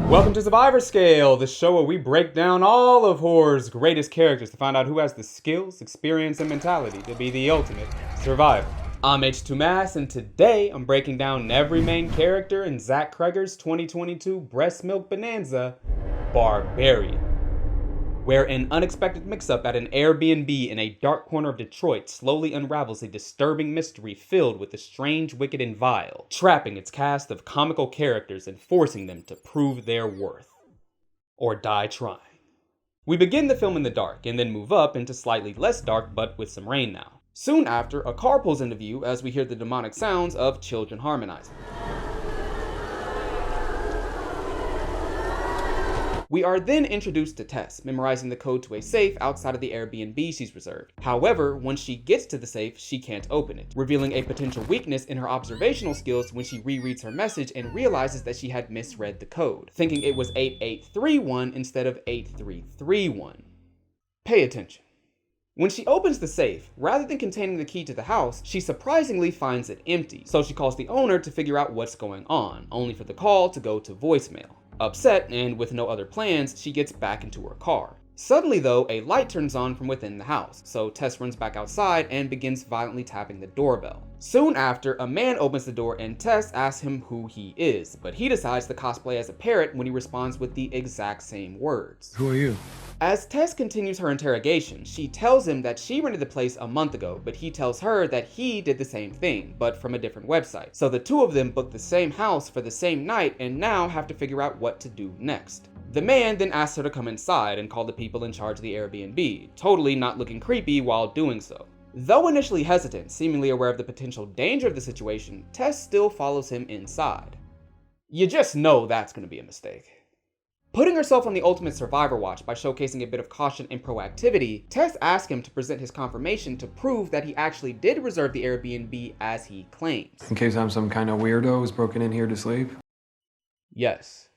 Welcome to Survivor Scale, the show where we break down all of horror's greatest characters to find out who has the skills, experience, and mentality to be the ultimate survivor. I'm H2 Mass, and today I'm breaking down every main character in Zach Cregger's 2022 Breast Milk Bonanza, Barbarian, where an unexpected mix-up at an Airbnb in a dark corner of Detroit slowly unravels a disturbing mystery filled with the strange, wicked, and vile, trapping its cast of comical characters and forcing them to prove their worth. Or die trying. We begin the film in the dark, and then move up into slightly less dark but with some rain now. Soon after, a car pulls into view as we hear the demonic sounds of children harmonizing. We are then introduced to Tess, memorizing the code to a safe outside of the Airbnb she's reserved. However, once she gets to the safe, she can't open it, revealing a potential weakness in her observational skills when she rereads her message and realizes that she had misread the code, thinking it was 8831 instead of 8331. Pay attention. When she opens the safe, rather than containing the key to the house, she surprisingly finds it empty, so she calls the owner to figure out what's going on, only for the call to go to voicemail. Upset, and with no other plans, she gets back into her car. Suddenly though, a light turns on from within the house, so Tess runs back outside and begins violently tapping the doorbell. Soon after, a man opens the door and Tess asks him who he is, but he decides to cosplay as a parrot when he responds with the exact same words. Who are you? As Tess continues her interrogation, she tells him that she rented the place a month ago, but he tells her that he did the same thing, but from a different website. So the two of them booked the same house for the same night and now have to figure out what to do next. The man then asks her to come inside and call the people in charge of the Airbnb, totally not looking creepy while doing so. Though initially hesitant, seemingly aware of the potential danger of the situation, Tess still follows him inside. You just know that's going to be a mistake. Putting herself on the ultimate survivor watch by showcasing a bit of caution and proactivity, Tess asks him to present his confirmation to prove that he actually did reserve the Airbnb as he claims. In case I'm some kind of weirdo who's broken in here to sleep? Yes.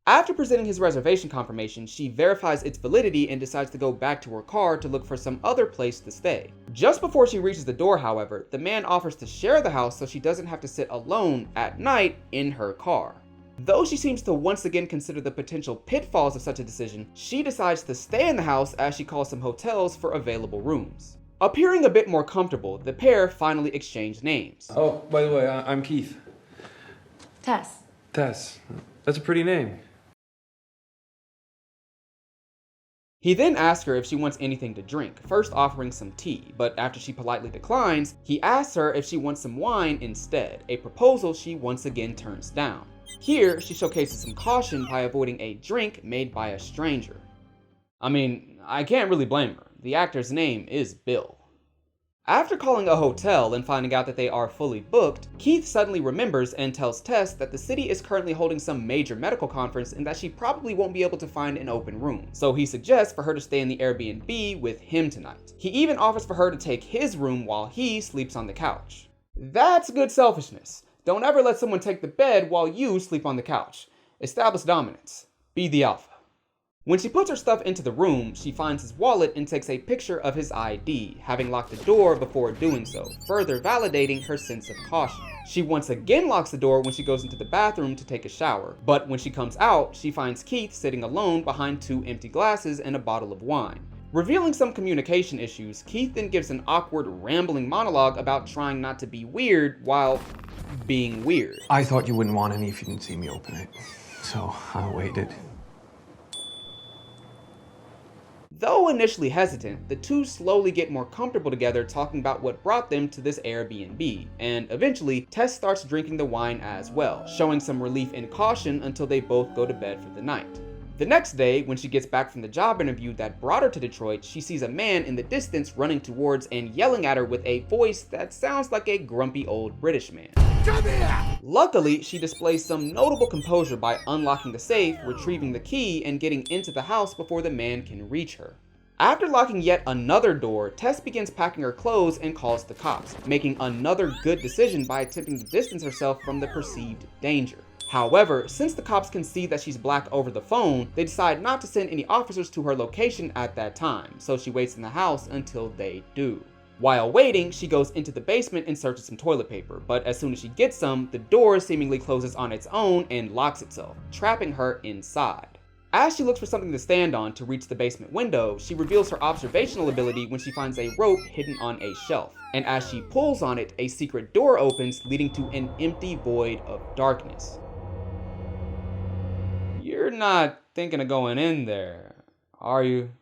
After presenting his reservation confirmation, she verifies its validity and decides to go back to her car to look for some other place to stay. Just before she reaches the door, however, the man offers to share the house so she doesn't have to sit alone at night in her car. Though she seems to once again consider the potential pitfalls of such a decision, she decides to stay in the house as she calls some hotels for available rooms. Appearing a bit more comfortable, the pair finally exchange names. Oh, by the way, I'm Keith. Tess. Tess. That's a pretty name. He then asks her if she wants anything to drink, first offering some tea, but after she politely declines, he asks her if she wants some wine instead, a proposal she once again turns down. Here, she showcases some caution by avoiding a drink made by a stranger. I mean, I can't really blame her. The actor's name is Bill. After calling a hotel and finding out that they are fully booked, Keith suddenly remembers and tells Tess that the city is currently holding some major medical conference and that she probably won't be able to find an open room. So he suggests for her to stay in the Airbnb with him tonight. He even offers for her to take his room while he sleeps on the couch. That's good selfishness. Don't ever let someone take the bed while you sleep on the couch. Establish dominance. Be the alpha. When she puts her stuff into the room, she finds his wallet and takes a picture of his ID, having locked the door before doing so, further validating her sense of caution. She once again locks the door when she goes into the bathroom to take a shower, but when she comes out, she finds Keith sitting alone behind two empty glasses and a bottle of wine. Revealing some communication issues, Keith then gives an awkward, rambling monologue about trying not to be weird while being weird. I thought you wouldn't want any if you didn't see me open it, so I waited. Though initially hesitant, the two slowly get more comfortable together talking about what brought them to this Airbnb, and eventually, Tess starts drinking the wine as well, showing some relief and caution until they both go to bed for the night. The next day, when she gets back from the job interview that brought her to Detroit, she sees a man in the distance running towards and yelling at her with a voice that sounds like a grumpy old British man. Come here! Luckily, she displays some notable composure by unlocking the safe, retrieving the key, and getting into the house before the man can reach her. After locking yet another door, Tess begins packing her clothes and calls the cops, making another good decision by attempting to distance herself from the perceived danger. However, since the cops can see that she's black over the phone, they decide not to send any officers to her location at that time, so she waits in the house until they do. While waiting, she goes into the basement and searches some toilet paper, but as soon as she gets some, the door seemingly closes on its own and locks itself, trapping her inside. As she looks for something to stand on to reach the basement window, she reveals her observational ability when she finds a rope hidden on a shelf. And as she pulls on it, a secret door opens, leading to an empty void of darkness. You're not thinking of going in there, are you?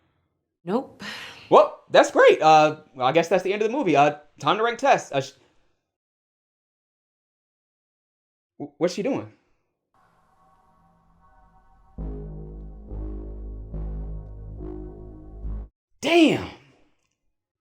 Nope. Well, that's great. I guess that's the end of the movie. Time to rank Tess. What's she doing? Damn!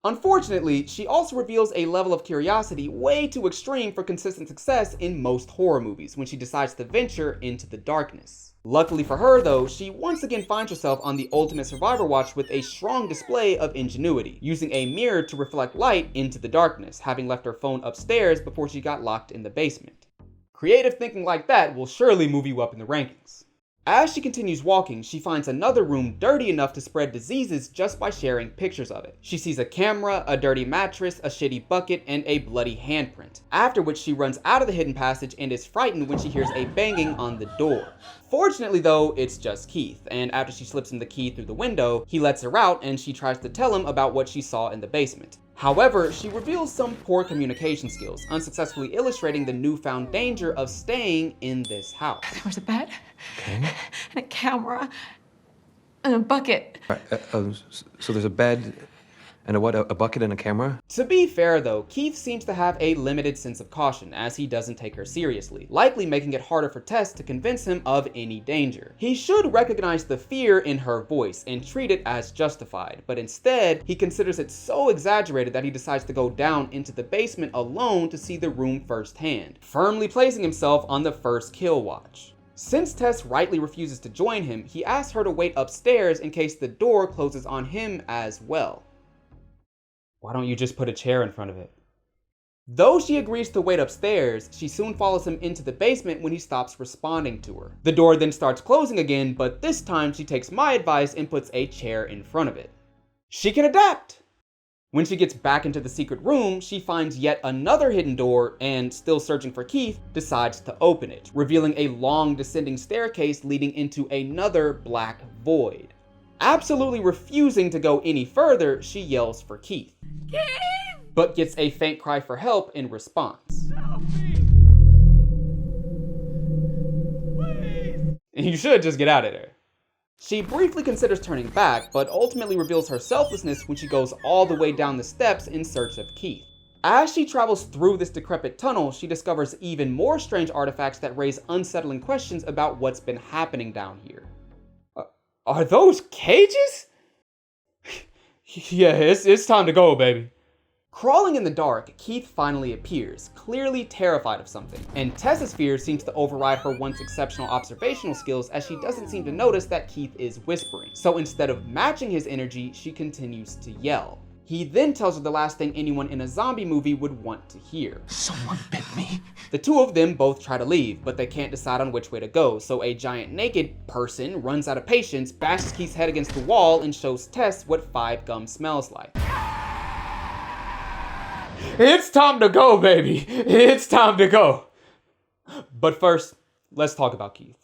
Unfortunately, she also reveals a level of curiosity way too extreme for consistent success in most horror movies when she decides to venture into the darkness. Luckily for her though, she once again finds herself on the ultimate survivor watch with a strong display of ingenuity, using a mirror to reflect light into the darkness, having left her phone upstairs before she got locked in the basement. Creative thinking like that will surely move you up in the rankings. As she continues walking, she finds another room dirty enough to spread diseases just by sharing pictures of it. She sees a camera, a dirty mattress, a shitty bucket, and a bloody handprint. After which she runs out of the hidden passage and is frightened when she hears a banging on the door. Fortunately though, it's just Keith, and after she slips him the key through the window, he lets her out and she tries to tell him about what she saw in the basement. However, she reveals some poor communication skills, unsuccessfully illustrating the newfound danger of staying in this house. There was a bed, Okay. and a camera, and a bucket. So there's a bed and a bucket and a camera? To be fair though, Keith seems to have a limited sense of caution as he doesn't take her seriously, likely making it harder for Tess to convince him of any danger. He should recognize the fear in her voice and treat it as justified, but instead, he considers it so exaggerated that he decides to go down into the basement alone to see the room firsthand, firmly placing himself on the first kill watch. Since Tess rightly refuses to join him, he asks her to wait upstairs in case the door closes on him as well. Why don't you just put a chair in front of it? Though she agrees to wait upstairs, she soon follows him into the basement when he stops responding to her. The door then starts closing again, but this time she takes my advice and puts a chair in front of it. She can adapt! When she gets back into the secret room, she finds yet another hidden door and, still searching for Keith, decides to open it, revealing a long descending staircase leading into another black void. Absolutely refusing to go any further, she yells for Keith. Keith! But gets a faint cry for help in response. Help me! Please! And you should just get out of there. She briefly considers turning back, but ultimately reveals her selflessness when she goes all the way down the steps in search of Keith. As she travels through this decrepit tunnel, she discovers even more strange artifacts that raise unsettling questions about what's been happening down here. Are those cages? Yeah, it's time to go, baby. Crawling in the dark, Keith finally appears, clearly terrified of something, and Tess's fear seems to override her once exceptional observational skills as she doesn't seem to notice that Keith is whispering. So instead of matching his energy, she continues to yell. He then tells her the last thing anyone in a zombie movie would want to hear. Someone bit me. The two of them both try to leave, but they can't decide on which way to go, so a giant naked person runs out of patience, bashes Keith's head against the wall, and shows Tess what 5 gum smells like. It's time to go, baby. It's time to go. But first, let's talk about Keith.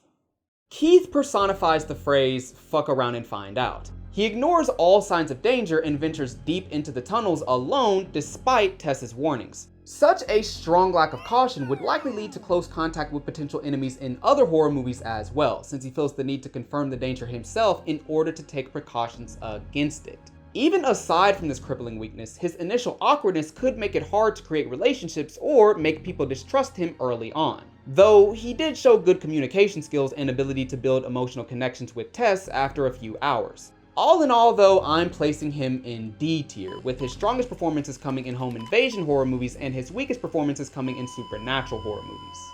Keith personifies the phrase, fuck around and find out. He ignores all signs of danger and ventures deep into the tunnels alone despite Tess's warnings. Such a strong lack of caution would likely lead to close contact with potential enemies in other horror movies as well, since he feels the need to confirm the danger himself in order to take precautions against it. Even aside from this crippling weakness, his initial awkwardness could make it hard to create relationships or make people distrust him early on. Though he did show good communication skills and ability to build emotional connections with Tess after a few hours. All in all though, I'm placing him in D tier, with his strongest performances coming in home invasion horror movies and his weakest performances coming in supernatural horror movies.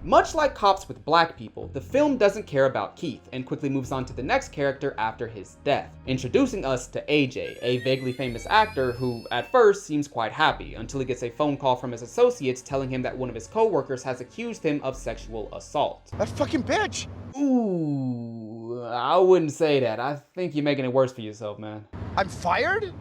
Much like Cops with Black People, the film doesn't care about Keith and quickly moves on to the next character after his death, introducing us to AJ, a vaguely famous actor who at first seems quite happy until he gets a phone call from his associates telling him that one of his co-workers has accused him of sexual assault. That fucking bitch! Ooh, I wouldn't say that. I think you're making it worse for yourself, man. I'm fired?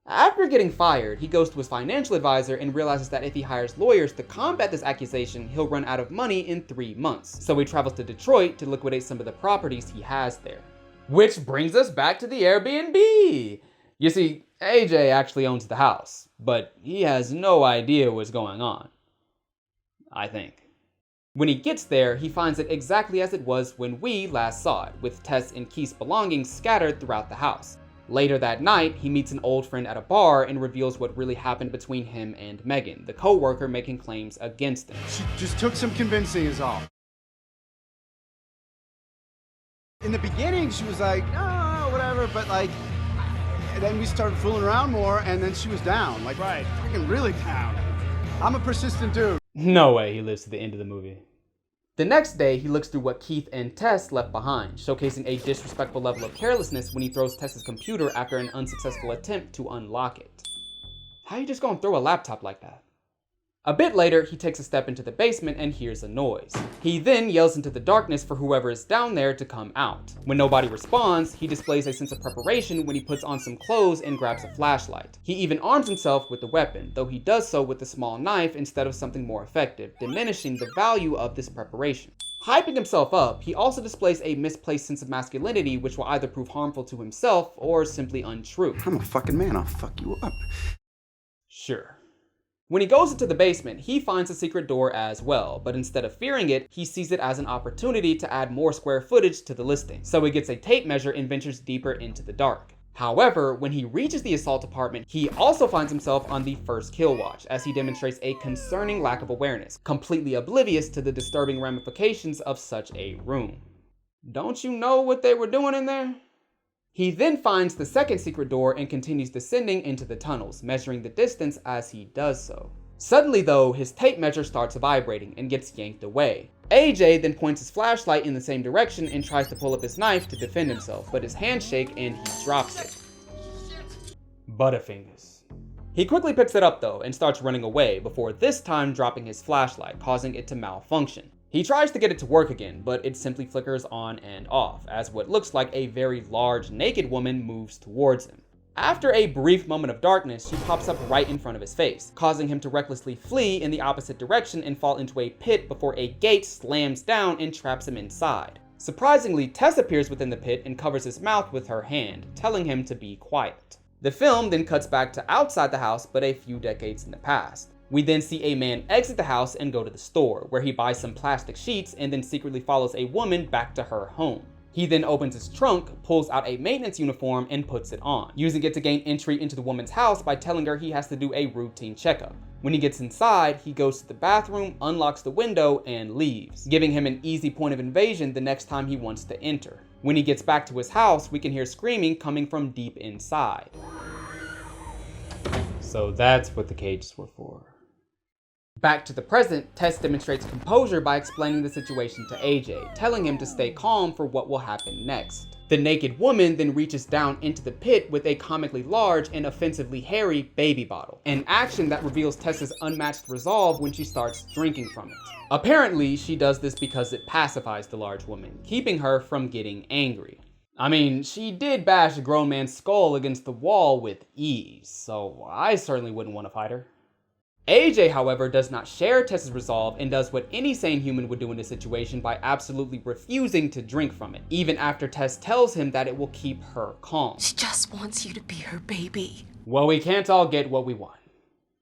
After getting fired, he goes to his financial advisor and realizes that if he hires lawyers to combat this accusation, he'll run out of money in 3 months. So he travels to Detroit to liquidate some of the properties he has there. Which brings us back to the Airbnb. You see, AJ actually owns the house, but he has no idea what's going on. I think. When he gets there, he finds it exactly as it was when we last saw it, with Tess and Keith's belongings scattered throughout the house. Later that night, he meets an old friend at a bar and reveals what really happened between him and Megan, the co-worker making claims against him. She just took some convincing is all. In the beginning, she was like, no, whatever, but like, and then we started fooling around more, and then she was down, like, right, freaking really down. I'm a persistent dude. No way he lives to the end of the movie. The next day, he looks through what Keith and Tess left behind, showcasing a disrespectful level of carelessness when he throws Tess's computer after an unsuccessful attempt to unlock it. How you just gonna throw a laptop like that? A bit later, he takes a step into the basement and hears a noise. He then yells into the darkness for whoever is down there to come out. When nobody responds, he displays a sense of preparation when he puts on some clothes and grabs a flashlight. He even arms himself with the weapon, though he does so with a small knife instead of something more effective, diminishing the value of this preparation. Hyping himself up, he also displays a misplaced sense of masculinity which will either prove harmful to himself or simply untrue. I'm a fucking man, I'll fuck you up. Sure. When he goes into the basement, he finds a secret door as well, but instead of fearing it, he sees it as an opportunity to add more square footage to the listing. So he gets a tape measure and ventures deeper into the dark. However, when he reaches the assault apartment, he also finds himself on the first kill watch, as he demonstrates a concerning lack of awareness, completely oblivious to the disturbing ramifications of such a room. Don't you know what they were doing in there? He then finds the second secret door and continues descending into the tunnels, measuring the distance as he does so. Suddenly though, his tape measure starts vibrating and gets yanked away. AJ then points his flashlight in the same direction and tries to pull up his knife to defend himself, but his hands shake and he drops it. Butterfingers. He quickly picks it up though and starts running away, before this time dropping his flashlight, causing it to malfunction. He tries to get it to work again, but it simply flickers on and off, as what looks like a very large naked woman moves towards him. After a brief moment of darkness, she pops up right in front of his face, causing him to recklessly flee in the opposite direction and fall into a pit before a gate slams down and traps him inside. Surprisingly, Tess appears within the pit and covers his mouth with her hand, telling him to be quiet. The film then cuts back to outside the house, but a few decades in the past. We then see a man exit the house and go to the store, where he buys some plastic sheets and then secretly follows a woman back to her home. He then opens his trunk, pulls out a maintenance uniform, and puts it on, using it to gain entry into the woman's house by telling her he has to do a routine checkup. When he gets inside, he goes to the bathroom, unlocks the window, and leaves, giving him an easy point of invasion the next time he wants to enter. When he gets back to his house, we can hear screaming coming from deep inside. So that's what the cages were for. Back to the present, Tess demonstrates composure by explaining the situation to AJ, telling him to stay calm for what will happen next. The naked woman then reaches down into the pit with a comically large and offensively hairy baby bottle, an action that reveals Tess's unmatched resolve when she starts drinking from it. Apparently, she does this because it pacifies the large woman, keeping her from getting angry. I mean, she did bash a grown man's skull against the wall with ease, so I certainly wouldn't want to fight her. AJ, however, does not share Tess's resolve and does what any sane human would do in this situation by absolutely refusing to drink from it, even after Tess tells him that it will keep her calm. She just wants you to be her baby. Well, we can't all get what we want.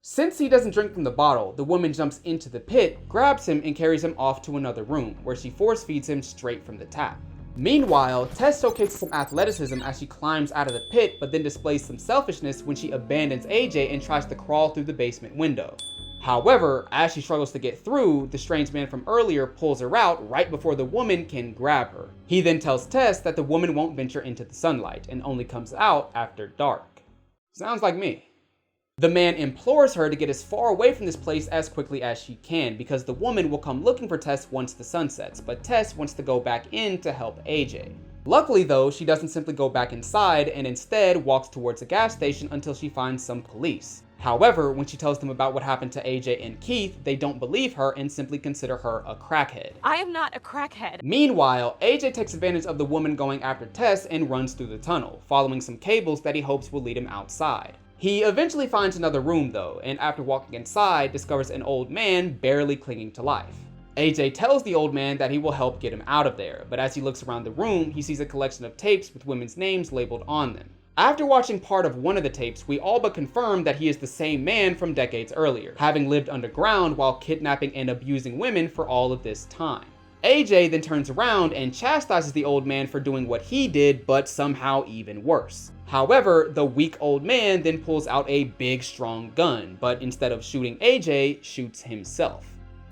Since he doesn't drink from the bottle, the woman jumps into the pit, grabs him, and carries him off to another room, where she force feeds him straight from the tap. Meanwhile, Tess showcases some athleticism as she climbs out of the pit, but then displays some selfishness when she abandons AJ and tries to crawl through the basement window. However, as she struggles to get through, the strange man from earlier pulls her out right before the woman can grab her. He then tells Tess that the woman won't venture into the sunlight and only comes out after dark. Sounds like me. The man implores her to get as far away from this place as quickly as she can, because the woman will come looking for Tess once the sun sets, but Tess wants to go back in to help AJ. Luckily though, she doesn't simply go back inside and instead walks towards a gas station until she finds some police. However, when she tells them about what happened to AJ and Keith, they don't believe her and simply consider her a crackhead. I am not a crackhead. Meanwhile, AJ takes advantage of the woman going after Tess and runs through the tunnel, following some cables that he hopes will lead him outside. He eventually finds another room though, and after walking inside, discovers an old man barely clinging to life. AJ tells the old man that he will help get him out of there, but as he looks around the room, he sees a collection of tapes with women's names labeled on them. After watching part of one of the tapes, we all but confirm that he is the same man from decades earlier, having lived underground while kidnapping and abusing women for all of this time. AJ then turns around and chastises the old man for doing what he did, but somehow even worse. However, the weak old man then pulls out a big strong gun, but instead of shooting AJ, shoots himself.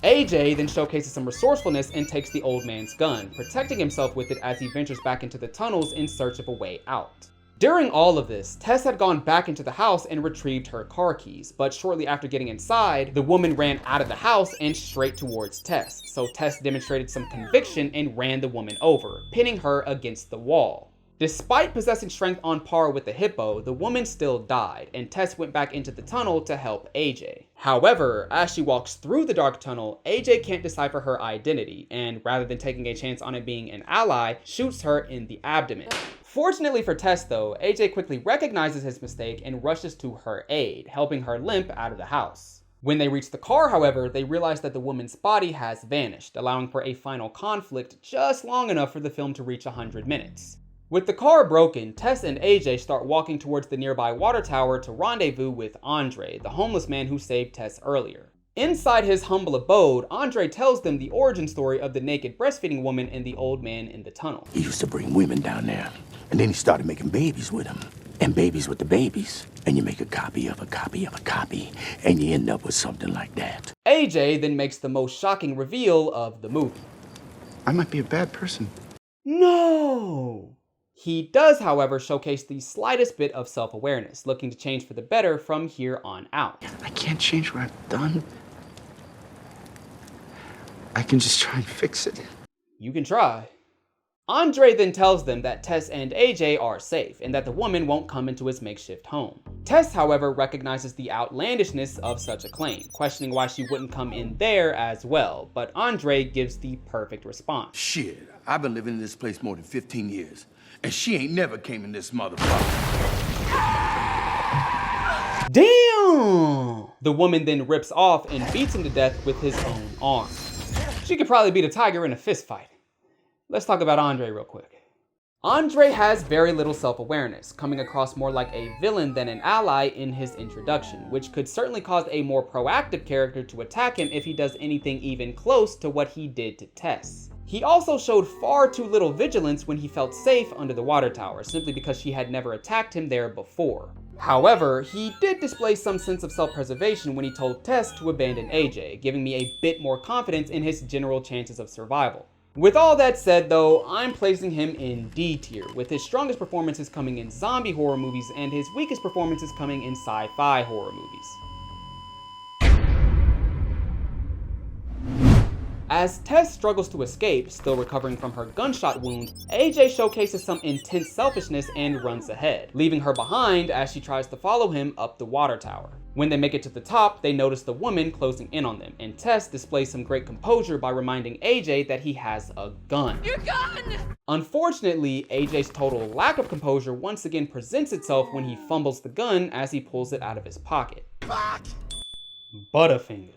AJ then showcases some resourcefulness and takes the old man's gun, protecting himself with it as he ventures back into the tunnels in search of a way out. During all of this, Tess had gone back into the house and retrieved her car keys, but shortly after getting inside, the woman ran out of the house and straight towards Tess, so Tess demonstrated some conviction and ran the woman over, pinning her against the wall. Despite possessing strength on par with the hippo, the woman still died, and Tess went back into the tunnel to help AJ. However, as she walks through the dark tunnel, AJ can't decipher her identity, and rather than taking a chance on it being an ally, shoots her in the abdomen. Fortunately for Tess though, AJ quickly recognizes his mistake and rushes to her aid, helping her limp out of the house. When they reach the car, however, they realize that the woman's body has vanished, allowing for a final conflict just long enough for the film to reach 100 minutes. With the car broken, Tess and AJ start walking towards the nearby water tower to rendezvous with Andre, the homeless man who saved Tess earlier. Inside his humble abode, Andre tells them the origin story of the naked breastfeeding woman and the old man in the tunnel. He used to bring women down there, and then he started making babies with them, and babies with the babies. And you make a copy of a copy of a copy, and you end up with something like that. AJ then makes the most shocking reveal of the movie. I might be a bad person. No! He does, however, showcase the slightest bit of self-awareness, looking to change for the better from here on out. I can't change what I've done. I can just try and fix it. You can try. Andre then tells them that Tess and AJ are safe, and that the woman won't come into his makeshift home. Tess, however, recognizes the outlandishness of such a claim, questioning why she wouldn't come in there as well, but Andre gives the perfect response. Shit, I've been living in this place more than 15 years, and she ain't never came in this motherfucker. Damn! The woman then rips off and beats him to death with his own arm. She could probably beat a tiger in a fist fight. Let's talk about Andre real quick. Andre has very little self-awareness, coming across more like a villain than an ally in his introduction, which could certainly cause a more proactive character to attack him if he does anything even close to what he did to Tess. He also showed far too little vigilance when he felt safe under the water tower, simply because she had never attacked him there before. However, he did display some sense of self-preservation when he told Tess to abandon AJ, giving me a bit more confidence in his general chances of survival. With all that said though, I'm placing him in D tier, with his strongest performances coming in zombie horror movies and his weakest performances coming in sci-fi horror movies. As Tess struggles to escape, still recovering from her gunshot wound, AJ showcases some intense selfishness and runs ahead, leaving her behind as she tries to follow him up the water tower. When they make it to the top, they notice the woman closing in on them, and Tess displays some great composure by reminding AJ that he has a gun. Your gun! Unfortunately, AJ's total lack of composure once again presents itself when he fumbles the gun as he pulls it out of his pocket. Butterfingers.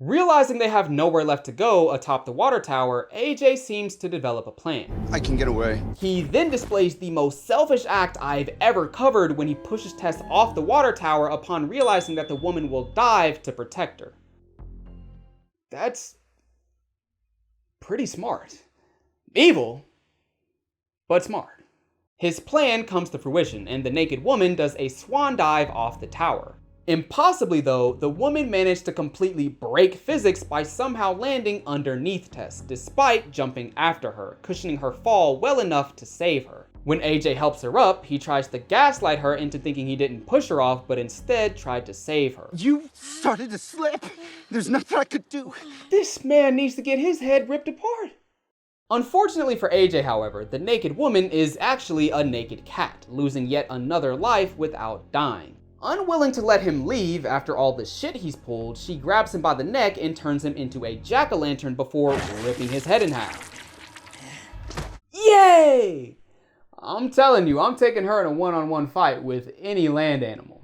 Realizing they have nowhere left to go atop the water tower, AJ seems to develop a plan. I can get away. He then displays the most selfish act I've ever covered when he pushes Tess off the water tower upon realizing that the woman will dive to protect her. That's pretty smart. Evil, but smart. His plan comes to fruition, and the naked woman does a swan dive off the tower. Impossibly though, the woman managed to completely break physics by somehow landing underneath Tess, despite jumping after her, cushioning her fall well enough to save her. When AJ helps her up, he tries to gaslight her into thinking he didn't push her off, but instead tried to save her. You started to slip. There's nothing I could do. This man needs to get his head ripped apart. Unfortunately for AJ, however, the naked woman is actually a naked cat, losing yet another life without dying. Unwilling to let him leave after all the shit he's pulled, she grabs him by the neck and turns him into a jack-o'-lantern before ripping his head in half. Yay! I'm telling you, I'm taking her in a one-on-one fight with any land animal.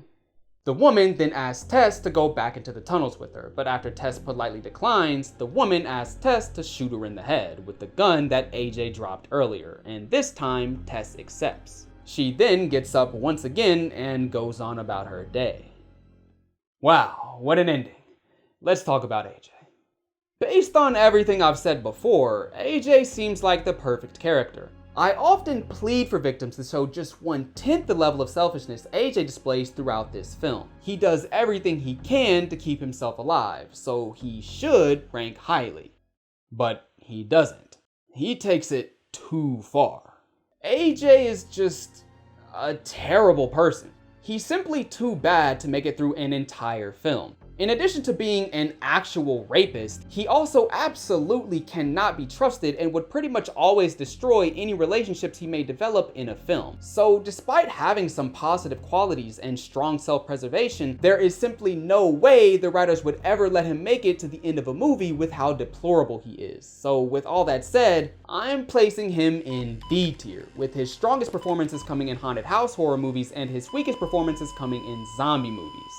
The woman then asks Tess to go back into the tunnels with her, but after Tess politely declines, the woman asks Tess to shoot her in the head with the gun that AJ dropped earlier, and this time Tess accepts. She then gets up once again and goes on about her day. Wow, what an ending. Let's talk about AJ. Based on everything I've said before, AJ seems like the perfect character. I often plead for victims to show just 1/10 the level of selfishness AJ displays throughout this film. He does everything he can to keep himself alive, so he should rank highly. But he doesn't. He takes it too far. AJ is just a terrible person. He's simply too bad to make it through an entire film. In addition to being an actual rapist, he also absolutely cannot be trusted and would pretty much always destroy any relationships he may develop in a film. So despite having some positive qualities and strong self-preservation, there is simply no way the writers would ever let him make it to the end of a movie with how deplorable he is. So with all that said, I'm placing him in D tier, with his strongest performances coming in haunted house horror movies and his weakest performances coming in zombie movies.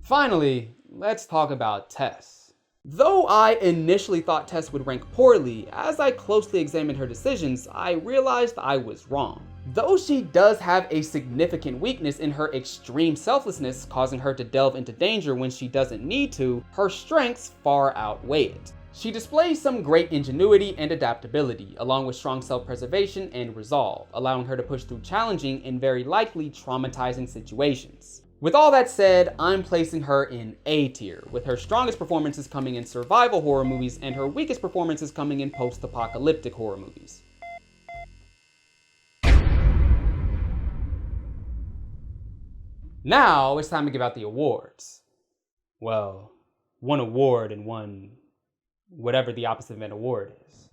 Finally, let's talk about Tess. Though I initially thought Tess would rank poorly, as I closely examined her decisions, I realized I was wrong. Though she does have a significant weakness in her extreme selflessness, causing her to delve into danger when she doesn't need to, her strengths far outweigh it. She displays some great ingenuity and adaptability, along with strong self-preservation and resolve, allowing her to push through challenging and very likely traumatizing situations. With all that said, I'm placing her in A tier, with her strongest performances coming in survival horror movies and her weakest performances coming in post-apocalyptic horror movies. Now it's time to give out the awards. Well, one award and one whatever the opposite of an award is.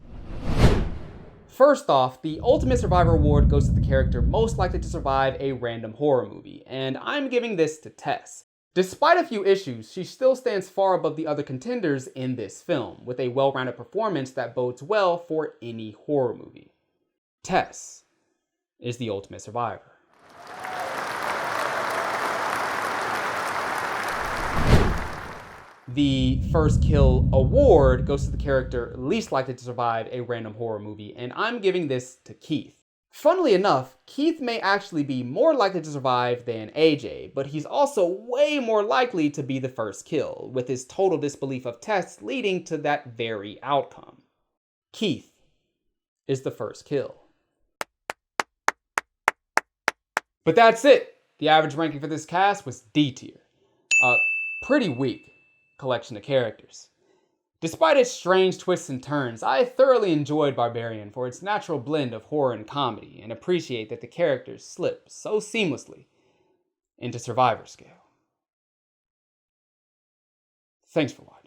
First off, the Ultimate Survivor Award goes to the character most likely to survive a random horror movie, and I'm giving this to Tess. Despite a few issues, she still stands far above the other contenders in this film, with a well-rounded performance that bodes well for any horror movie. Tess is the Ultimate Survivor. The First Kill Award goes to the character least likely to survive a random horror movie, and I'm giving this to Keith. Funnily enough, Keith may actually be more likely to survive than AJ, but he's also way more likely to be the first kill, with his total disbelief of Tess leading to that very outcome. Keith is the first kill. But that's it! The average ranking for this cast was D tier. Pretty weak collection of characters. Despite its strange twists and turns, I thoroughly enjoyed Barbarian for its natural blend of horror and comedy, and appreciate that the characters slip so seamlessly into survivor scale. Thanks for watching.